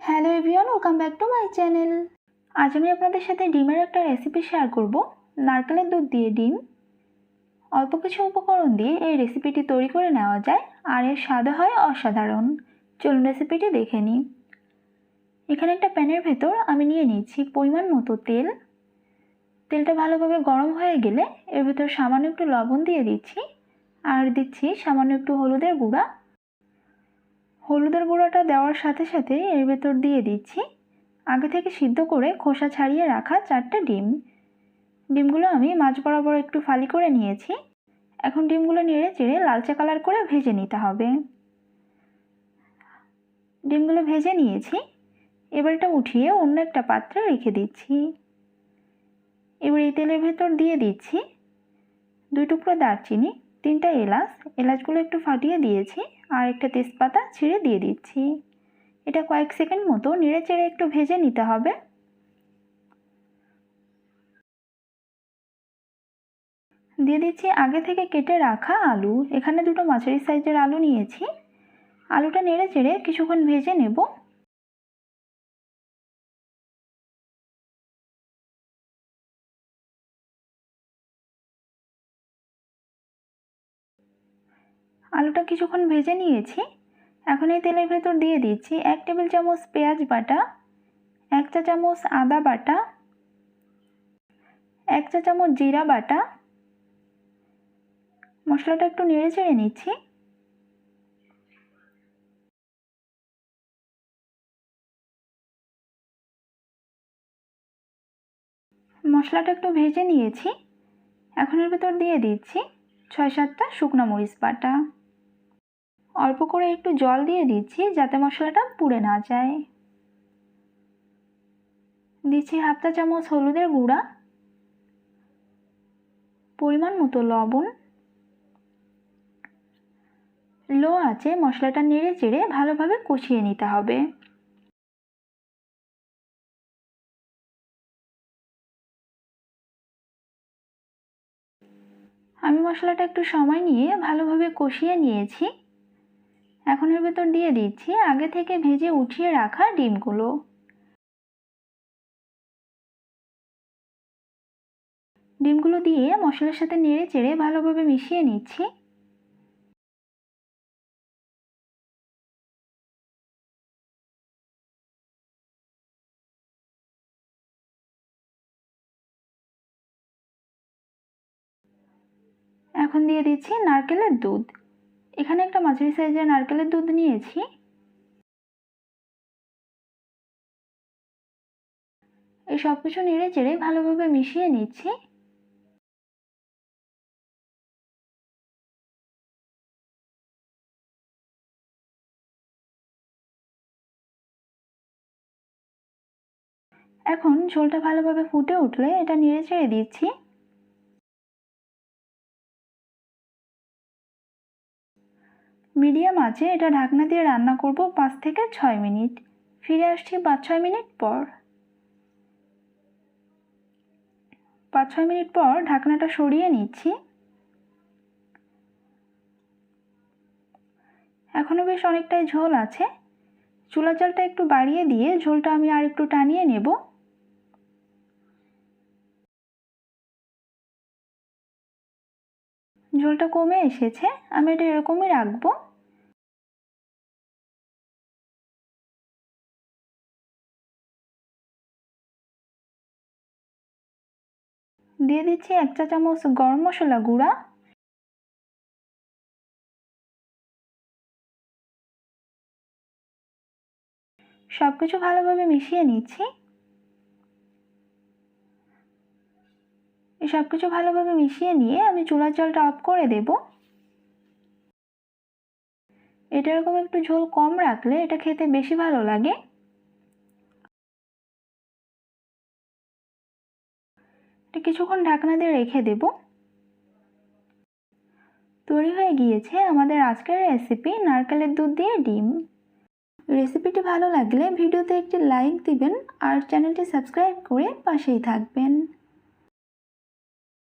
Hello everyone, welcome back to my channel. আজ আমি আপনাদের সাথে ডিমের একটা রেসিপি শেয়ার করব। নারকেলের দুধ দিয়ে ডিম। অল্প কিছু উপকরণ দিয়ে এই রেসিপিটি তৈরি করে নেওয়া যায়, আর এর স্বাদ হয় অসাধারণ। চলুন রেসিপিটি দেখে নিই। এখানে একটা প্যানের ভেতর আমি নিয়ে নিচ্ছি পরিমাণ মতো তেল। তেলটা ভালোভাবে গরম হয়ে গেলে এর ভেতর সামান্য একটু লবণ দিয়ে দিচ্ছি, আর দিচ্ছি সামান্য একটু হলুদের গুঁড়া। হলুদের গুঁড়াটা দেওয়ার সাথে সাথে এর ভেতর দিয়ে দিচ্ছি আগে থেকে সিদ্ধ করে খোসা ছাড়িয়ে রাখা 4টে ডিম। ডিমগুলো আমি মাঝ বরাবর একটু ফালি করে নিয়েছি। এখন ডিমগুলো নেড়ে চেড়ে লালচে কালার করে ভেজে নিতে হবে। ডিমগুলো ভেজে নিয়েছি, এবার এটা উঠিয়ে অন্য একটা পাত্রে রেখে দিচ্ছি। এবার এই তেলের ভেতর দিয়ে দিচ্ছি 2 টুকরো দারচিনি, 3টা এলাচ। এলাচগুলো একটু ফাটিয়ে দিয়েছি, আর একটা তেজপাতা ছিঁড়ে দিয়ে দিচ্ছি। এটা কয়েক সেকেন্ড মতো নেড়ে চেড়ে একটু ভেজে নিতে হবে। দিয়ে দিচ্ছি আগে থেকে কেটে রাখা আলু। এখানে 2টো মাঝারি সাইজের আলু নিয়েছি। আলুটা নেড়ে চেড়ে কিছুক্ষণ ভেজে নেব। আলুটা কিছুক্ষণ ভেজে নিয়েছি। এখন এই তেলের ভেতর দিয়ে দিচ্ছি 1 টেবিল চামচ পেঁয়াজ বাটা, 1 চা চামচ আদা বাটা, 1 চা চামচ জিরা বাটা। মশলাটা একটু নেড়ে চেড়ে নিচ্ছি। মশলাটা একটু ভেজে নিয়েছি। এখন এর ভেতর দিয়ে দিচ্ছি 6-7টা শুকনো মরিচ বাটা। অল্প করে একটু জল দিয়ে দিচ্ছি যাতে মশলাটা পুড়ে না যায়। দিচ্ছি 1/2 চা চামচ হলুদের গুঁড়া, পরিমাণ মতো লবণ। লো আঁচে মশলাটা নেড়ে চেড়ে ভালোভাবে কষিয়ে নিতে হবে। আমি মশলাটা একটু সময় নিয়ে ভালোভাবে কষিয়ে নিয়েছি। এখন এর ভেতর দিয়ে দিচ্ছি আগে থেকে ভেজে উঠিয়ে রাখা ডিমগুলো। ডিমগুলো দিয়ে মশলার সাথে নেড়ে চেড়ে ভালোভাবে মিশিয়ে নিচ্ছি। এখন দিয়ে দিচ্ছি নারকেলের দুধ। এখানে একটা মাঝারি সাইজের নারকেলের দুধ নিয়েছি। এই সব কিছু নেড়ে চেড়ে ভালোভাবে মিশিয়ে নিচ্ছি। এখন ঝোলটা ভালোভাবে ফুটে উঠলে এটা নেড়ে চেড়ে দিচ্ছি। মিডিয়াম আঁচে এটা ঢাকনা দিয়ে রান্না করব 5 থেকে 6 মিনিট। ফিরে আসছি 5-6 মিনিট পর। 5-6 মিনিট পর ঢাকনাটা সরিয়ে নিচ্ছি। এখনো বেশ অনেকটাই ঝোল আছে। চুলা জালটা একটু বাড়িয়ে দিয়ে ঝোলটা আমি আর একটু টানিয়ে নেব। ঝোলটা কমে এসেছে, আমি এটা এরকমই রাখবো। দিয়ে দিচ্ছি 1 চা চামচ গরম মশলা গুঁড়া, সবকিছু ভালোভাবে মিশিয়ে নিচ্ছি। এই সবকিছু ভালোভাবে মিশিয়ে নিয়ে আমি চুলার জলটা অফ করে দেব। এটা এরকম একটু ঝোল কম রাখলে এটা খেতে বেশি ভালো লাগে। এটা কিছুক্ষণ ঢাকনা দিয়ে রেখে দেব। তৈরি হয়ে গিয়েছে আমাদের আজকের রেসিপি নারকেলের দুধ দিয়ে ডিম। রেসিপিটি ভালো লাগলে ভিডিওতে একটি লাইক দিবেন, আর চ্যানেলটি সাবস্ক্রাইব করে পাশেই থাকবেন।